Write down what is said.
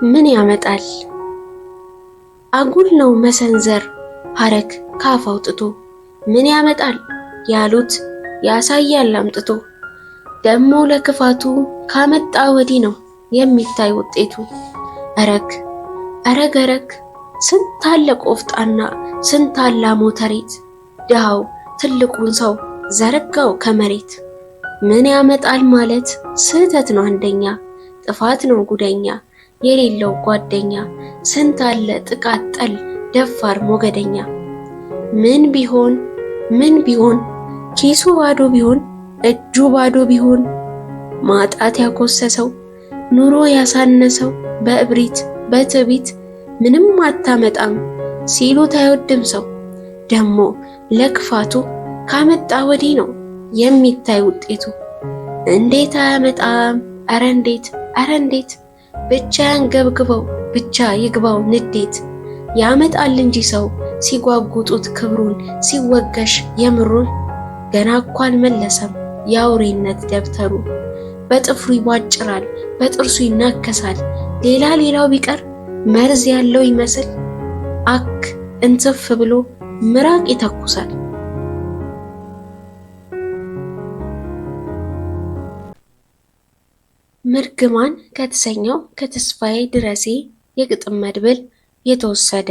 ምን ያመጣል? አጉል ነው መሰንዘር ሐረግ ካፍ አውጥቶ። ምን ያመጣል ያሉት ያሳያል አምጥቶ። ደሞ ለክፋቱ ካመጣ ወዲህ ነው የሚታይ ውጤቱ። እረግ እረግ እረግ ስንት አለ ቆፍጣና ስንት አለ ሞተሬት። ድሃው ትልቁን ሰው ዘረጋው ከመሬት። ምን ያመጣል ማለት ስህተት ነው አንደኛ፣ ጥፋት ነው ጉደኛ የሌለው ጓደኛ። ስንት አለ ጥቃት ጠል ደፋር ሞገደኛ። ምን ቢሆን ኪሱ ባዶ ቢሆን እጁ ባዶ ቢሆን ማጣት ያኮሰሰው ኑሮ ያሳነሰው በእብሪት በትዕቢት ምንም አታመጣም ሲሉት አይወድም ሰው። ደሞ ለክፋቱ ካመጣ ወዲህ ነው የሚታይ ውጤቱ። እንዴት አያመጣም አረ እንዴት ብቻ ያንገብግበው ብቻ ይግባው ንዴት። ያመጣል እንጂ ሰው ሲጓጉጡት ክብሩን ሲወገሽ የምሩን። ገና እኮ አልመለሰም የአውሬነት ደብተሩ። በጥፍሩ ይቧጭራል በጥርሱ ይናከሳል። ሌላው ቢቀር መርዝ ያለው ይመስል አክ እንትፍ ብሎ ምራቅ ይተኩሳል። ምርግማን ከተሰኘው ከተስፋዬ ድረሴ የግጥም መድብል የተወሰደ